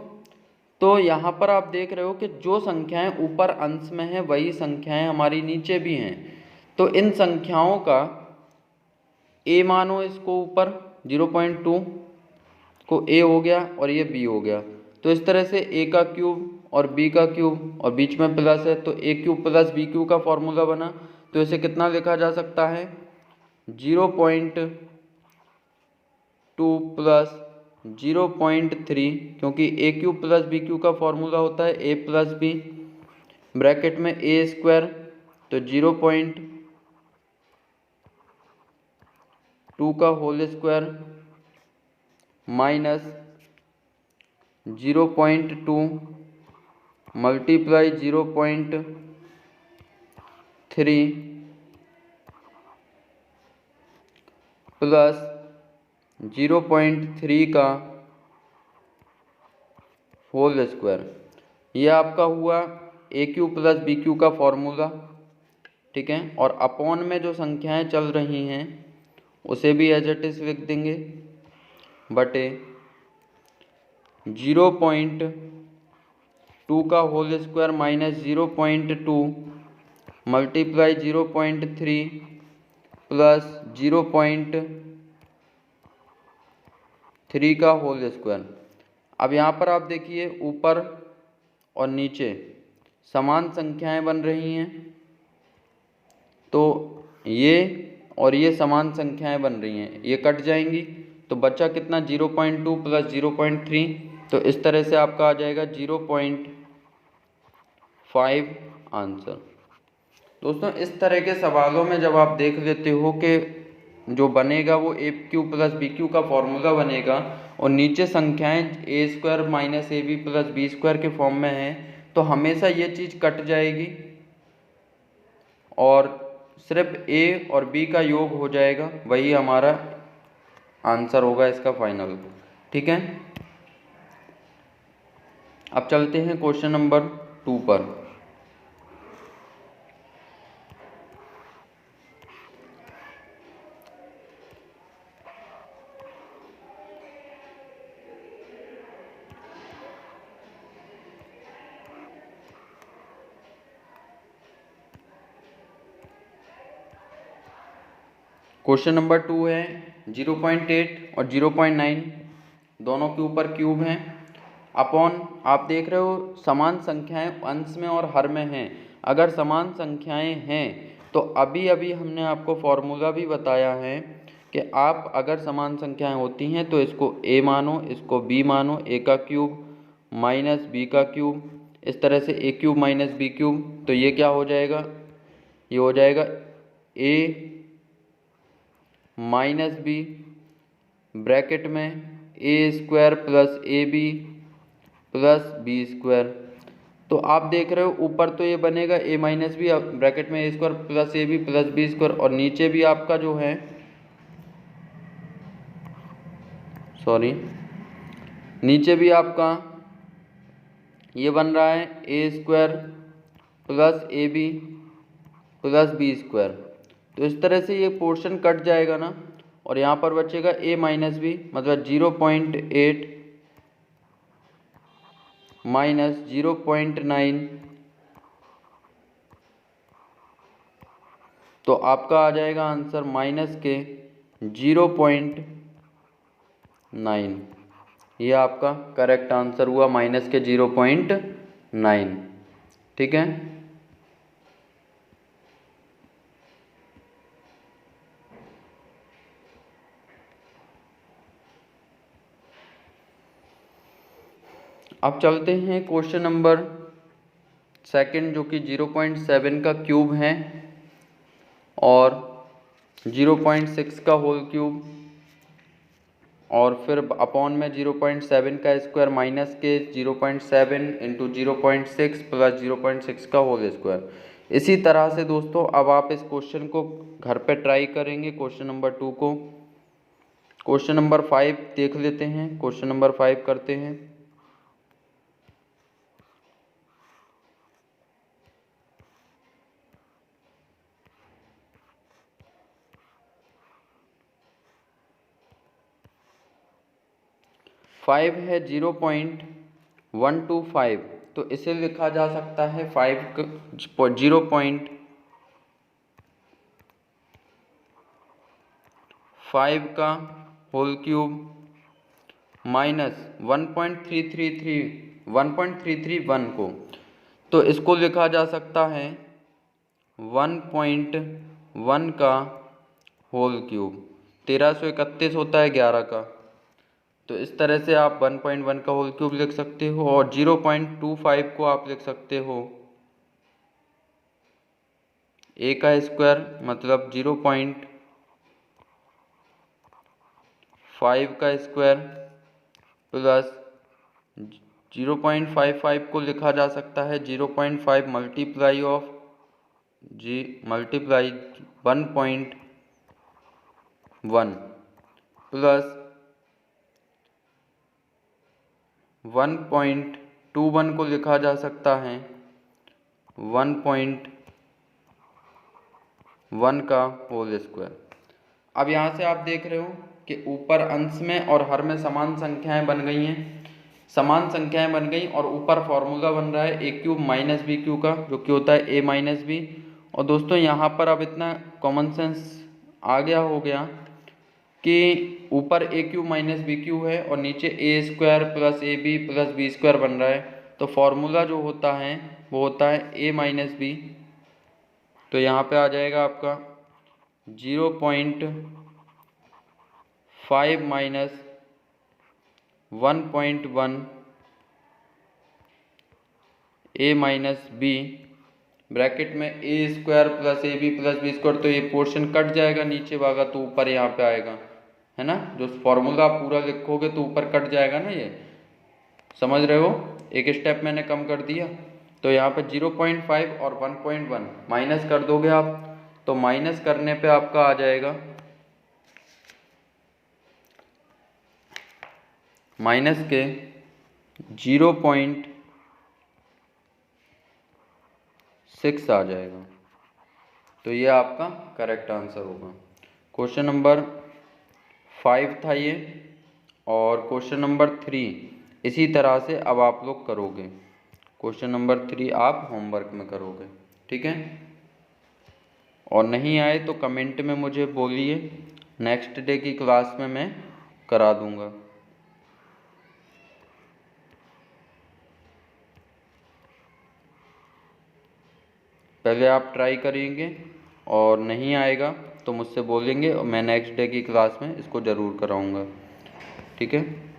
तो यहाँ पर आप देख रहे हो कि जो संख्याएं ऊपर अंश में हैं वही संख्याएं हमारी नीचे भी हैं। तो इन संख्याओं का a मानो, इसको ऊपर 0.2 को a हो गया और ये b हो गया। तो इस तरह से a का क्यूब और b का क्यूब और बीच में प्लस है तो a cube plus b cube का फॉर्मूला बना। तो इसे कितना लिखा जा सकता है, 0.2 प्लस 0.3, क्योंकि ए क्यूब प्लस बी क्यूब का फॉर्मूला होता है ए प्लस बी ब्रैकेट में ए स्क्वायर। तो 0.2 का whole square minus 0.2 multiply 0.3 plus 0.3 का होल स्क्वायर। ये आपका हुआ a cube plus B cube का फॉर्मूला। ठीक है, और अपॉन में जो संख्याएं चल रही हैं उसे भी एज इट इज लिख देंगे बटे 0.2 का whole square minus 0.2 multiply 0.3 plus 0.3 का होल स्क्वायर। अब यहाँ पर आप देखिए ऊपर और नीचे समान संख्याएं बन रही हैं, तो ये और ये समान संख्याएं बन रही हैं, ये कट जाएंगी, तो बचा कितना 0.2 प्लस 0.3, तो इस तरह से आपका आ जाएगा 0.5 आंसर। दोस्तों इस तरह के सवालों में जब आप देख लेते हो कि जो बनेगा वो A cube plus B cube का फॉर्मूला बनेगा और नीचे संख्याएं A square minus A B plus B square के फॉर्म में हैं, तो हमेशा ये चीज़ कट जाएगी और सिर्फ ए और बी का योग हो जाएगा, वही हमारा आंसर होगा इसका फाइनल। ठीक है, अब चलते हैं क्वेश्चन नंबर 2 पर। क्वेश्चन नंबर 2 है 0.8 और 0.9 दोनों के ऊपर क्यूब हैं अपॉन, आप देख रहे हो समान संख्याएं अंश में और हर में हैं। अगर समान संख्याएं हैं तो अभी अभी हमने आपको फॉर्मूला भी बताया है कि आप अगर समान संख्याएं होती हैं तो इसको a मानो, इसको b मानो, a का क्यूब माइनस b का क्यूब, इस तरह से a cube minus b cube, तो ये क्या हो जाएगा, ये हो जाएगा a माइनस बी ब्रैकेट में A square plus A B plus B square. तो आप देख रहे हो ऊपर तो ये बनेगा ए माइनस बी ब्रैकेट में A square plus A B plus B square, और नीचे भी आपका जो है नीचे भी आपका ये बन रहा है A square plus A B plus B square. तो इस तरह से ये पोर्शन कट जाएगा ना, और यहाँ पर बचेगा a माइनस बी, मतलब 0.8 माइनस 0.9, तो आपका आ जाएगा आंसर माइनस के 0.9। ये आपका करेक्ट आंसर हुआ, माइनस के 0.9। ठीक है, अब चलते हैं क्वेश्चन नंबर 2 जो कि 0.7 का क्यूब है और 0.6 का होल क्यूब, और फिर अपॉन में 0.7 का स्क्वायर माइनस के 0.7 इंटू 0.6 प्लस 0.6 का होल स्क्वायर। इसी तरह से दोस्तों अब आप इस क्वेश्चन को घर पे ट्राई करेंगे, क्वेश्चन नंबर 2 को। क्वेश्चन नंबर 5 देख लेते हैं, क्वेश्चन नंबर 5 करते हैं। फाइव है 0.125, तो इसे लिखा जा सकता है 0.5 का होल क्यूब माइनस 1.331 को, तो इसको लिखा जा सकता है 1.1 का होल क्यूब। 1331 होता है 11 का, तो इस तरह से आप 1.1 का होल क्यूब लिख सकते हो, और 0.25 को आप लिख सकते हो a का स्क्वायर, मतलब 0.5 का स्क्वायर प्लस 0.55 को लिखा जा सकता है 0.5 मल्टीप्लाई 1.1 प्लस 1.21 को लिखा जा सकता है 1.1 का होल स्क्वायर। अब यहाँ से आप देख रहे हो कि ऊपर अंश में और हर में समान संख्याएं बन गई हैं, समान संख्याएं बन गई, और ऊपर फॉर्मूला बन रहा है A cube minus B cube का, जो कि होता है ए माइनस बी। और दोस्तों यहाँ पर अब इतना कॉमन सेंस आ गया हो गया कि ऊपर A cube minus B cube है और नीचे A square plus A B plus B square बन रहा है, तो फॉर्मूला जो होता है वो होता है a माइनस बी। तो यहाँ पे आ जाएगा आपका 0.5 minus 1.1 a minus B bracket में A square plus A B plus B square. तो ये पोर्शन कट जाएगा, नीचे भागा तो ऊपर यहाँ पे आएगा, है ना। जो फॉर्मूला आप पूरा लिखोगे तो ऊपर कट जाएगा ना, ये समझ रहे हो। एक स्टेप मैंने कम कर दिया। तो यहाँ पे 0.5 और 1.1 माइनस कर दोगे आप, तो माइनस करने पे आपका आ जाएगा माइनस के 0.6 आ जाएगा। तो ये आपका करेक्ट आंसर होगा। क्वेश्चन नंबर 5 था ये, और क्वेश्चन नंबर 3 इसी तरह से अब आप लोग करोगे। क्वेश्चन नंबर 3 आप होमवर्क में करोगे, ठीक है। और नहीं आए तो कमेंट में मुझे बोलिए, नेक्स्ट डे की क्लास में मैं करा दूंगा। पहले आप ट्राई करेंगे और नहीं आएगा तो मुझसे बोलेंगे और मैं नेक्स्ट डे की क्लास में इसको ज़रूर कराऊंगा, ठीक है।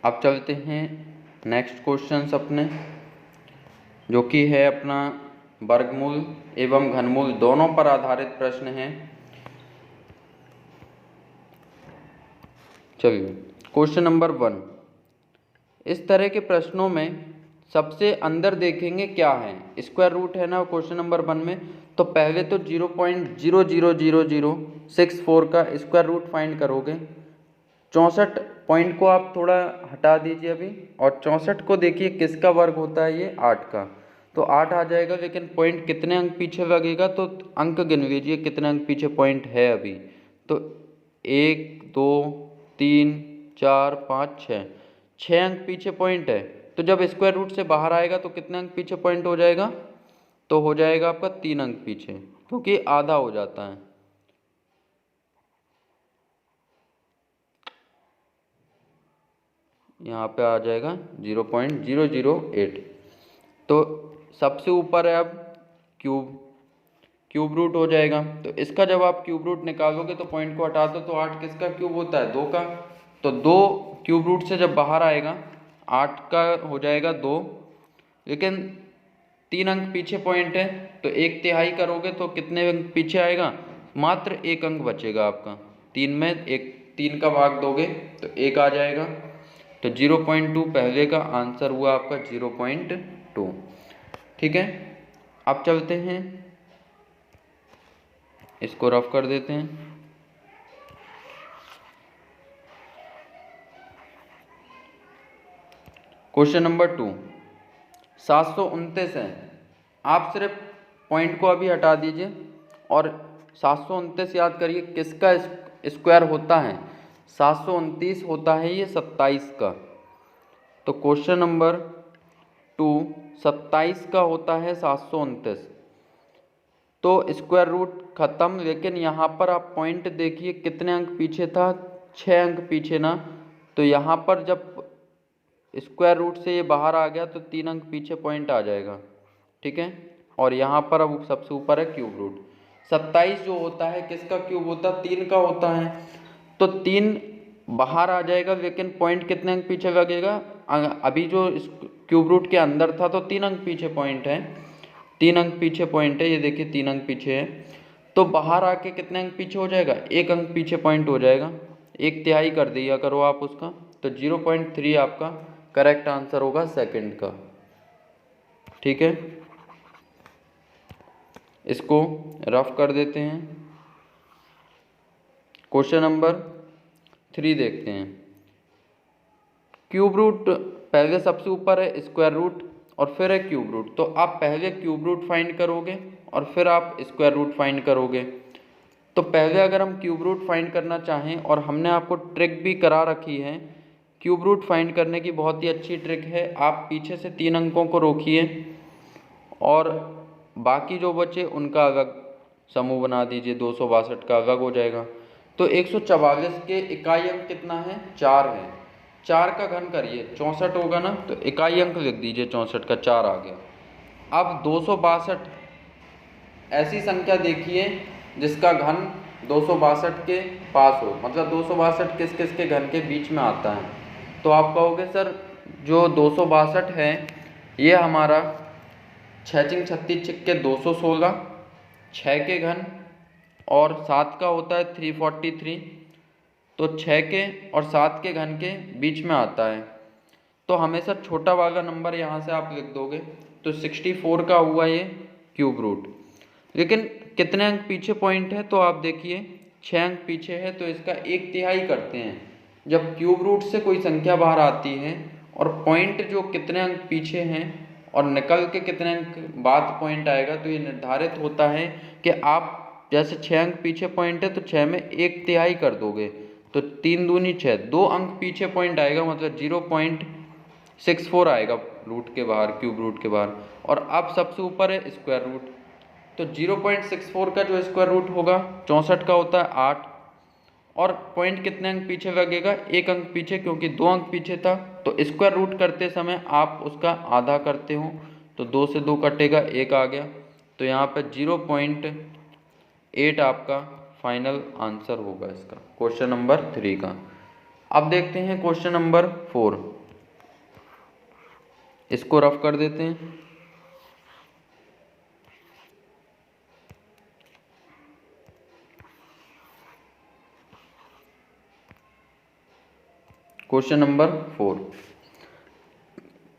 अब चलते हैं नेक्स्ट क्वेश्चंस अपने, जो कि है अपना वर्गमूल एवं घनमूल दोनों पर आधारित प्रश्न है। चलिए क्वेश्चन नंबर 1। इस तरह के प्रश्नों में सबसे अंदर देखेंगे क्या है, स्क्वायर रूट है ना क्वेश्चन नंबर 1 में। तो पहले तो 0.000064 का स्क्वायर रूट फाइंड करोगे। 64 पॉइंट को आप थोड़ा हटा दीजिए अभी, और 64 को देखिए किसका वर्ग होता है, ये 8 का। तो 8 आ जाएगा, लेकिन पॉइंट कितने अंक पीछे लगेगा, तो अंक गिन लीजिए कितने अंक पीछे पॉइंट है अभी। तो 1 2 3 4 5 6 अंक पीछे पॉइंट है। तो जब स्क्वायर रूट से बाहर आएगा तो कितने अंक पीछे पॉइंट हो जाएगा, तो हो जाएगा आपका 3 अंक पीछे, क्योंकि आधा हो जाता है। यहाँ पे आ जाएगा 0.008। तो सबसे ऊपर है अब क्यूब रूट हो जाएगा। तो इसका जब आप क्यूब रूट निकालोगे तो पॉइंट को हटा दो, तो 8 किसका क्यूब होता है, 2 का। तो 2 क्यूब रूट से जब बाहर आएगा 8 का हो जाएगा 2, लेकिन 3 अंक पीछे पॉइंट है। तो 1/3 करोगे तो कितने अंक पीछे आएगा, मात्र 1 अंक बचेगा आपका। 3 में 3 का भाग दोगे तो 1 आ जाएगा। तो 0.2 पहले का आंसर हुआ आपका 0.2, ठीक है। अब चलते हैं, इसको रफ कर देते हैं। क्वेश्चन नंबर 2 729 है। आप सिर्फ पॉइंट को अभी हटा दीजिए और 729 याद करिए किसका स्क्वायर होता है, 729 होता है ये 27 का। तो क्वेश्चन नंबर 2 27 का होता है 729। तो स्क्वायर रूट खत्म, लेकिन यहाँ पर आप पॉइंट देखिए कितने अंक पीछे था, 6 अंक पीछे ना। तो यहाँ पर जब स्क्वायर रूट से ये बाहर आ गया तो 3 अंक पीछे पॉइंट आ जाएगा, ठीक है। और यहाँ पर अब सबसे ऊपर है क्यूब रूट। 27 जो होता है किसका क्यूब होता है, 3 का होता है। तो 3 बाहर आ जाएगा, लेकिन पॉइंट कितने अंक पीछे लगेगा, अभी जो क्यूब रूट के अंदर था तो 3 अंक पीछे पॉइंट है, 3 अंक पीछे पॉइंट है, ये देखिए 3 अंक पीछे है। तो बाहर आके कितने अंक पीछे हो जाएगा, 1 अंक पीछे पॉइंट हो जाएगा, 1/3 कर दिया करो आप उसका। तो 0.3 आपका करेक्ट आंसर होगा सेकंड का, ठीक है। इसको रफ कर देते हैं। क्वेश्चन नंबर 3 देखते हैं। क्यूब रूट पहले सबसे ऊपर है, स्क्वायर रूट और फिर है क्यूब रूट। तो आप पहले क्यूब रूट फाइंड करोगे और फिर आप स्क्वायर रूट फाइंड करोगे। तो पहले अगर हम क्यूब रूट फाइंड करना चाहें, और हमने आपको ट्रिक भी करा रखी है क्यूब रूट फाइंड करने की, बहुत ही अच्छी ट्रिक है। आप पीछे से 3 अंकों को रोकिए और बाकी जो बचे उनका अलग समूह बना दीजिए, 262 का अलग हो जाएगा। तो 144 के इकाई अंक कितना है, 4 है। 4 का घन करिए, 64 होगा ना, तो इकाई अंक लिख दीजिए 64 का, 4 आ गया। अब 262 ऐसी संख्या देखिए जिसका घन 262 के पास हो, मतलब 262 किस किस के घन के बीच में आता है। तो आप कहोगे सर जो 262 है ये हमारा 6 चिंग 36 छिक्के 216, 6 के घन और 7 का होता है 343, तो 6 के और 7 के घन के बीच में आता है। तो हमेशा छोटा वाला नंबर यहाँ से आप लिख दोगे, तो 64 का हुआ ये क्यूब रूट। लेकिन कितने अंक पीछे पॉइंट है, तो आप देखिए 6 अंक पीछे है, तो इसका 1/3 करते हैं। जब क्यूब रूट से कोई संख्या बाहर आती है और पॉइंट जो कितने अंक पीछे हैं और निकल के कितने अंक बाद पॉइंट आएगा, तो ये निर्धारित होता है कि आप जैसे 6 अंक पीछे पॉइंट है तो 6 में 1/3 कर दोगे, तो 3 दूनी 6, 2 अंक पीछे पॉइंट आएगा, मतलब 0.64 आएगा रूट के बाहर, क्यूब रूट के बाहर। और अब सबसे ऊपर है स्क्वायर रूट, तो 0.64 का जो स्क्वायर रूट होगा 64 का होता है 8, और पॉइंट कितने अंक पीछे लगेगा, 1 अंक पीछे, क्योंकि 2 अंक पीछे था। तो स्क्वायर रूट करते समय आप उसका आधा करते हो, तो 2 से 2 कटेगा, 1 आ गया। तो यहाँ पर 0.8 आपका फाइनल आंसर होगा इसका, क्वेश्चन नंबर 3 का। अब देखते हैं क्वेश्चन नंबर 4, इसको रफ कर देते हैं। क्वेश्चन नंबर 4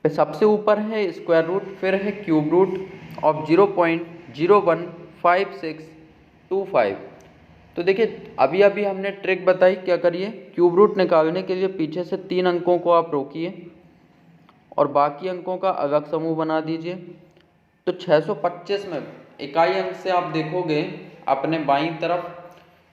पे सबसे ऊपर है स्क्वायर रूट, फिर है क्यूब रूट ऑफ 0.015625। तो देखिए अभी अभी हमने ट्रिक बताई, क्या करिए, क्यूब रूट निकालने के लिए पीछे से 3 अंकों को आप रोकिए और बाकी अंकों का अलग समूह बना दीजिए। तो 625 में इकाई अंक से आप देखोगे अपने बाईं तरफ,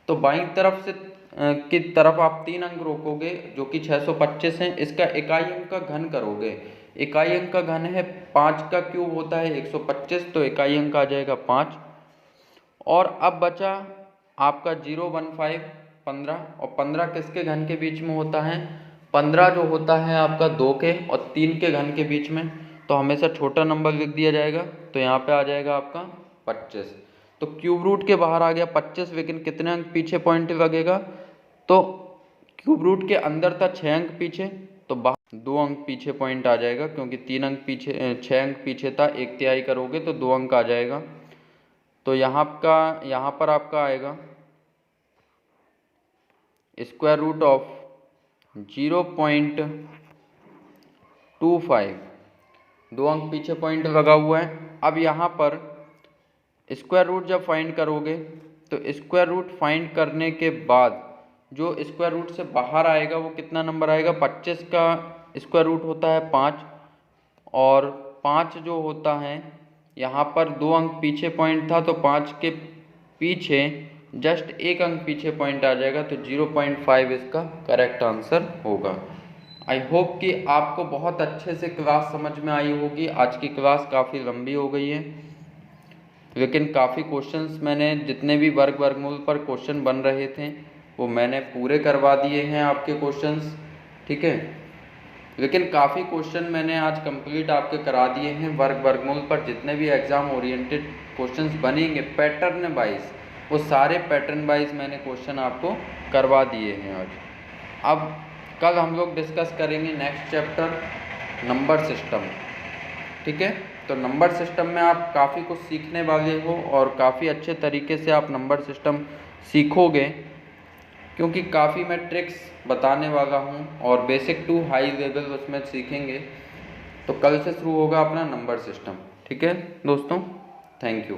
तो बाईं तरफ से की तरफ आप 3 अंक रोकोगे जो कि 625 हैं, इसका इकाई अंक का घन करोगे। इकाई अंक का घन है 5 का क्यूब होता है 125, तो इकाई अंक आ जाएगा 5। और अब बचा आपका 015 15, और 15 किसके घन के बीच में होता है, 15 जो होता है आपका 2 के और 3 के घन के बीच में, तो हमेशा छोटा नंबर लिख दिया जाएगा। तो यहाँ पे आ जाएगा आपका 25। तो क्यूब रूट के बाहर आ गया 25, लेकिन कितने अंक पीछे पॉइंट लगेगा, तो क्यूब रूट के अंदर था 6 अंक पीछे, तो बाहर 2 अंक पीछे पॉइंट आ जाएगा, क्योंकि 3 अंक पीछे 6 अंक पीछे था, 1/3 करोगे तो 2 अंक आ जाएगा। तो यहाँ पर आपका आएगा स्क्वायर रूट ऑफ 0.25, 2 अंक पीछे पॉइंट लगा हुआ है। अब यहाँ पर स्क्वायर रूट जब फाइंड करोगे, तो स्क्वायर रूट फाइंड करने के बाद जो स्क्वायर रूट से बाहर आएगा वो कितना नंबर आएगा, 25 का स्क्वायर रूट होता है 5, और 5 जो होता है यहाँ पर 2 अंक पीछे पॉइंट था, तो 5 के पीछे जस्ट 1 अंक पीछे पॉइंट आ जाएगा, तो 0.5 इसका करेक्ट आंसर होगा। आई होप कि आपको बहुत अच्छे से क्लास समझ में आई होगी। आज की क्लास काफ़ी लंबी हो गई है, लेकिन काफ़ी क्वेश्चंस मैंने जितने भी वर्गमूल पर क्वेश्चन बन रहे थे वो मैंने पूरे करवा दिए हैं आपके क्वेश्चंस, ठीक है। लेकिन काफ़ी क्वेश्चन मैंने आज कंप्लीट आपके करा दिए हैं। वर्गमूल पर जितने भी एग्ज़ाम ओरिएंटेड क्वेश्चंस बनेंगे पैटर्न वाइज, वो सारे पैटर्न वाइज मैंने क्वेश्चन आपको करवा दिए हैं आज। अब कल हम लोग डिस्कस करेंगे नेक्स्ट चैप्टर नंबर सिस्टम, ठीक है। तो नंबर सिस्टम में आप काफ़ी कुछ सीखने वाले हो और काफ़ी अच्छे तरीके से आप नंबर सिस्टम सीखोगे, क्योंकि काफ़ी मैं ट्रिक्स बताने वाला हूँ और बेसिक टू हाई लेवल उसमें सीखेंगे। तो कल से शुरू होगा अपना नंबर सिस्टम, ठीक है दोस्तों। Thank you.